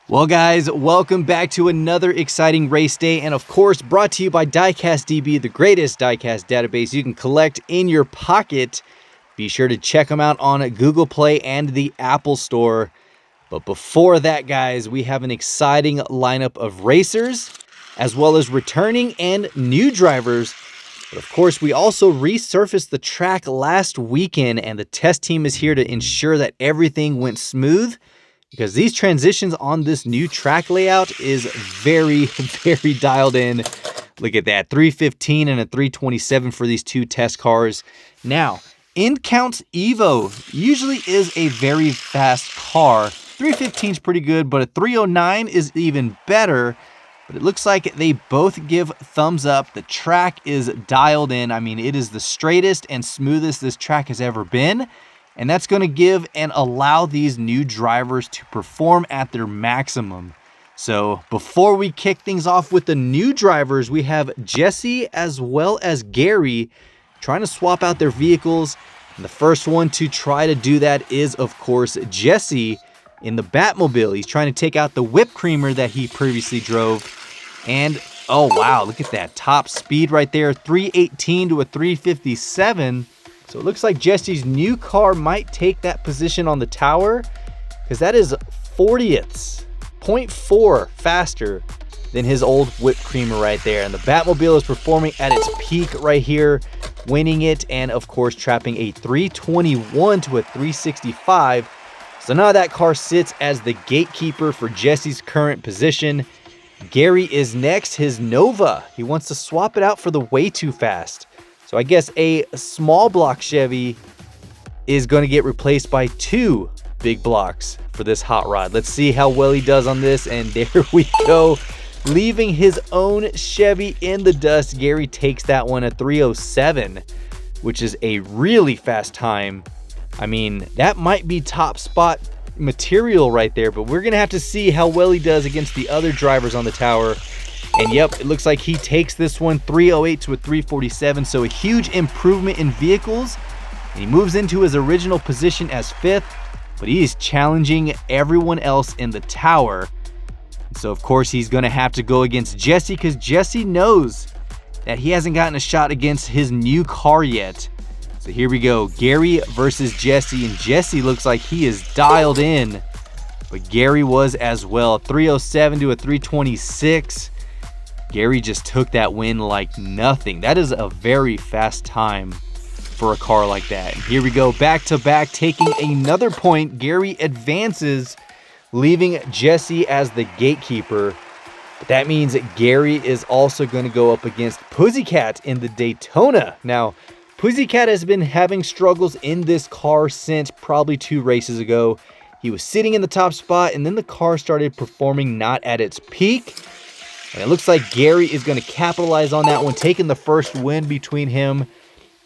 Well guys, welcome back to another exciting race day, and of course brought to you by Diecast DB, the greatest diecast database you can collect in your pocket. Be sure to check them out on Google Play and the Apple Store. But before that guys, we have an exciting lineup of racers, as well as returning and new drivers. But of course, we also resurfaced the track last weekend, and the test team is here to ensure that everything went smooth, because these transitions on this new track layout is very, very dialed in. Look at that, 315 and a 327 for these two test cars. Now, InCount's Evo usually is a very fast car. 315 is pretty good, but a 309 is even better. But it looks like they both give thumbs up. The track is dialed in. I mean, it is the straightest and smoothest this track has ever been. And that's going to give and allow these new drivers to perform at their maximum. So before we kick things off with the new drivers, we have Jesse as well as Gary trying to swap out their vehicles. And the first one to try to do that is, of course, Jesse in the Batmobile. He's trying to take out the whipped creamer that he previously drove. And oh wow, look at that top speed right there, 318 to a 357. So it looks like Jesse's new car might take that position on the tower, because that is 40ths, 0.4 faster than his old whipped creamer right there. And the Batmobile is performing at its peak right here, winning it, and of course trapping a 321 to a 365. So now that car sits as the gatekeeper for Jesse's current position. Gary is next, his Nova. He wants to swap it out for the Way Too Fast. So I guess a small block Chevy is going to get replaced by two big blocks for this hot rod. Let's see how well he does on this. And there we go. Leaving his own Chevy in the dust. Gary takes that one, a 307, which is a really fast time. I mean, that might be top spot material right there, but we're going to have to see how well he does against the other drivers on the tower. And yep, it looks like he takes this one, 308 to a 347, so a huge improvement in vehicles. And he moves into his original position as fifth, but he is challenging everyone else in the tower. And so of course he's going to have to go against Jesse, because Jesse knows that he hasn't gotten a shot against his new car yet. So here we go, Gary versus Jesse, and Jesse looks like he is dialed in, but Gary was as well, 307 to a 326. Gary just took that win like nothing. That is a very fast time for a car like that. And here we go, back to back, taking another point. Gary advances, leaving Jesse as the gatekeeper. But that means that Gary is also going to go up against Pussycat in the Daytona. Now, Pussycat has been having struggles in this car since probably 2 races ago. He was sitting in the top spot, and then the car started performing not at its peak. And it looks like Gary is going to capitalize on that one, taking the first win between him.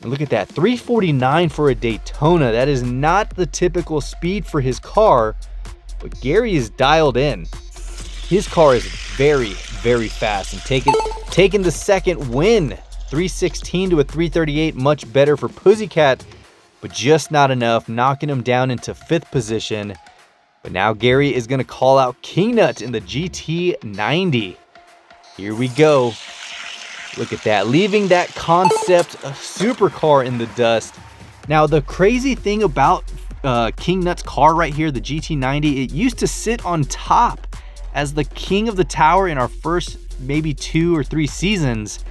And look at that, 349 for a Daytona. That is not the typical speed for his car, but Gary is dialed in. His car is very, very fast, and taking the second win, 316 to a 338, much better for Pussycat, but just not enough, knocking him down into 5th position. But now Gary is going to call out Kingnut in the GT90. Here we go. Look at that, leaving that concept supercar in the dust. Now, the crazy thing about Kingnut's car right here, the GT90, it used to sit on top as the king of the tower in our first maybe 2 or 3 seasons.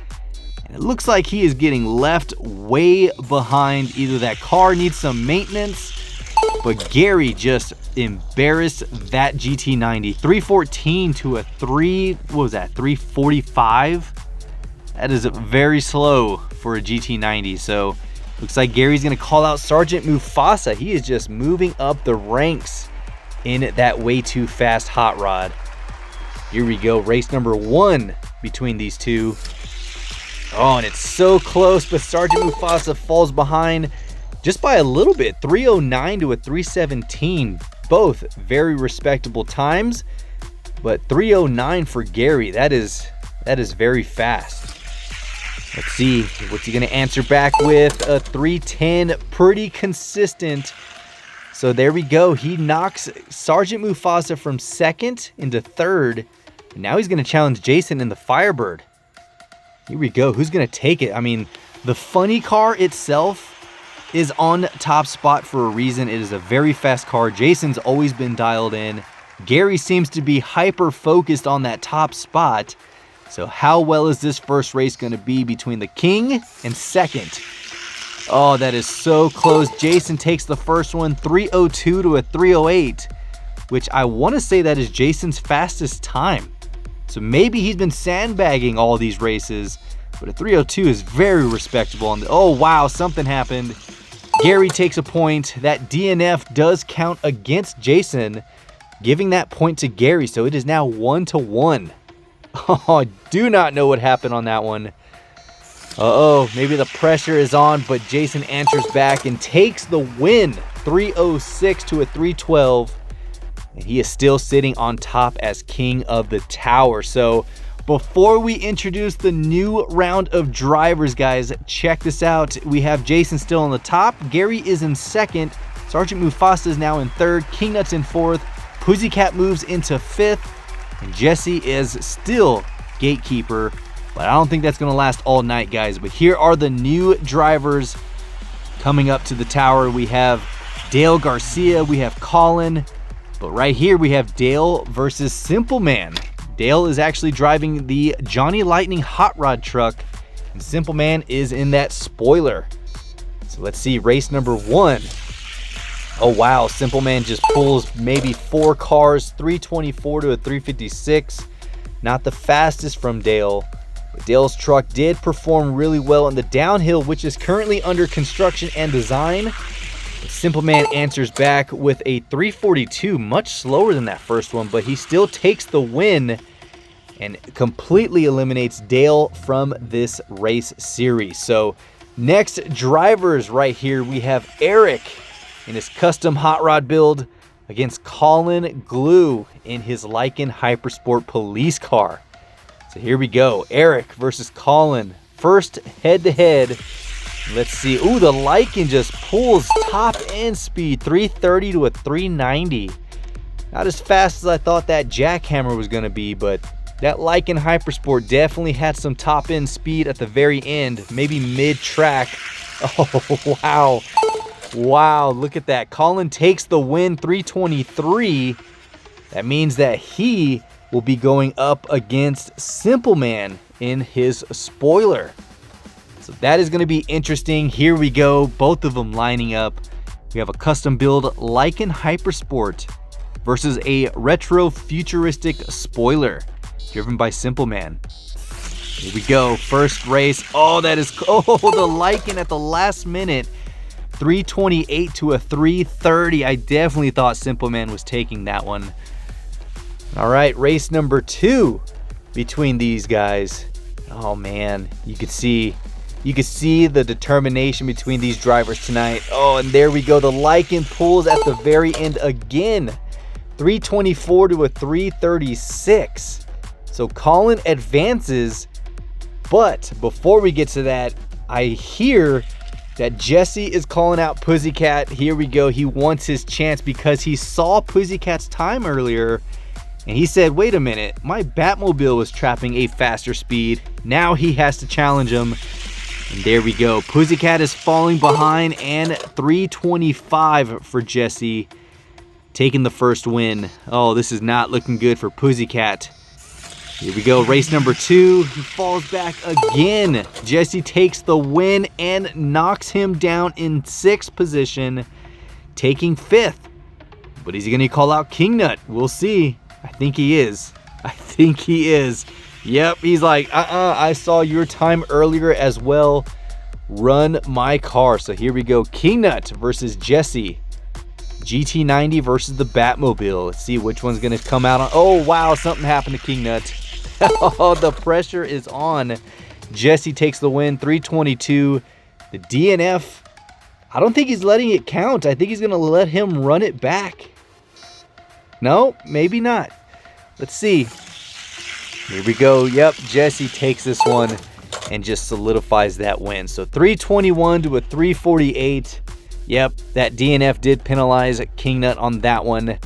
And it looks like he is getting left way behind. Either that car needs some maintenance, but Gary just embarrassed that GT90. 314 to a 345. That is very slow for a GT90. So looks like Gary's going to call out Sergeant Mufasa. He is just moving up the ranks in that Way Too Fast hot rod. Here we go, race number 1 between these two. Oh, and it's so close, but Sergeant Mufasa falls behind just by a little bit, 309 to a 317. Both very respectable times, but 309 for Gary, that is very fast. Let's see, what's he going to answer back with? A 310, pretty consistent. So there we go. He knocks Sergeant Mufasa from second into third. And now he's going to challenge Jason in the Firebird. Here we go. Who's going to take it? I mean, the funny car itself is on top spot for a reason. It is a very fast car. Jason's always been dialed in. Gary seems to be hyper focused on that top spot. So how well is this first race going to be between the king and second? Oh, that is so close. Jason takes the first one, 3:02 to a 3:08, which I want to say that is Jason's fastest time. So maybe he's been sandbagging all these races, but a 3:02 is very respectable. And oh, wow, something happened. Gary takes a point. That DNF does count against Jason, giving that point to Gary. So it is now 1-1. Oh, I do not know what happened on that one. Uh-oh, maybe the pressure is on, but Jason answers back and takes the win. 3:06 to a 3:12. And he is still sitting on top as king of the tower. So before we introduce the new round of drivers, guys, check this out. We have Jason still on the top. Gary is in second. Sergeant Mufasa is now in third. King Nut's in fourth. Pussycat moves into fifth. And Jesse is still gatekeeper. But I don't think that's going to last all night, guys. But here are the new drivers coming up to the tower. We have Dale Garcia. We have Colin. But right here, we have Dale versus Simple Man. Dale is actually driving the Johnny Lightning hot rod truck. And Simple Man is in that spoiler. So let's see race number 1. Oh, wow. Simple Man just pulls maybe 4 cars. 324 to a 356. Not the fastest from Dale. Dale's truck did perform really well in the downhill, which is currently under construction and design. But Simple Man answers back with a 342, much slower than that first one, but he still takes the win and completely eliminates Dale from this race series. So next drivers right here, we have Eric in his custom hot rod build against Colin Glue in his Lycan Hypersport police car. So here we go. Eric versus Colin. First head-to-head. Let's see. Ooh, the Lycan just pulls top end speed. 330 to a 390. Not as fast as I thought that Jackhammer was going to be, but that Lycan Hypersport definitely had some top end speed at the very end. Maybe mid-track. Oh, wow. Wow, look at that. Colin takes the win, 323. That means that he will be going up against Simple Man in his spoiler. So that is going to be interesting. Here we go. Both of them lining up. We have a custom build Lycan Hypersport versus a retro futuristic spoiler driven by Simple Man. Here we go. First race. Oh, that is... Oh, the Lycan at the last minute. 328 to a 330. I definitely thought Simple Man was taking that one. All right, race number 2 between these guys. Oh man, you could see the determination between these drivers tonight. Oh, and there we go. The Lycan pulls at the very end again. 324 to a 336. So Colin advances, but before we get to that, I hear that Jesse is calling out Pussycat. Here we go. He wants his chance because he saw Pussycat's time earlier. And he said, wait a minute, my Batmobile was trapping a faster speed. Now he has to challenge him. And there we go. Pussycat is falling behind and 325 for Jesse. Taking the first win. Oh, this is not looking good for Pussycat. Here we go. Race number 2. He falls back again. Jesse takes the win and knocks him down in 6th position. Taking 5th. But is he going to call out King Nut? We'll see. I think he is. Yep, he's like, I saw your time earlier as well. Run my car. So here we go. King Nut versus Jesse. GT90 versus the Batmobile. Let's see which one's going to come out on. Oh, wow, something happened to King Nut. Oh, the pressure is on. Jesse takes the win, 322. The DNF, I don't think he's letting it count. I think he's going to let him run it back. No, maybe not. Let's see. Here we go. Yep, Jesse takes this one and just solidifies that win. So 321 to a 348. Yep, that DNF did penalize Kingnut on that one.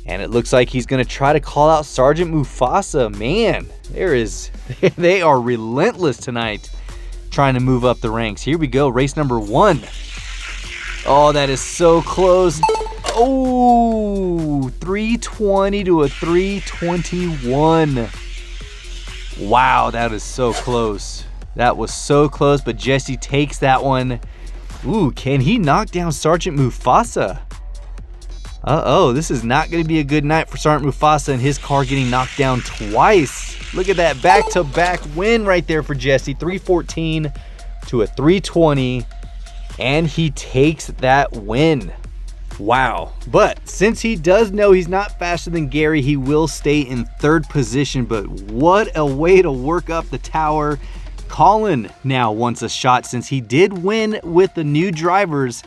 And it looks like he's going to try to call out Sergeant Mufasa. Man, they are relentless tonight trying to move up the ranks. Here we go, race number 1. Oh, that is so close. Oh, 320 to a 321. Wow, that is so close. That was so close, but Jesse takes that one. Ooh, can he knock down Sergeant Mufasa? Uh-oh, this is not going to be a good night for Sergeant Mufasa and his car getting knocked down twice. Look at that back-to-back win right there for Jesse. 314 to a 320, and he takes that win. Wow. But since he does know he's not faster than Gary, he will stay in 3rd position. But what a way to work up the tower. Colin now wants a shot since he did win with the new drivers.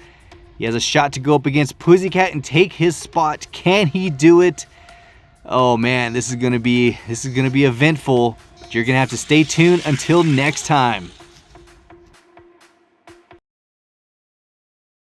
He has a shot to go up against Pussycat and take his spot. Can he do it? Oh man, this is gonna be eventful. You're gonna have to stay tuned until next time.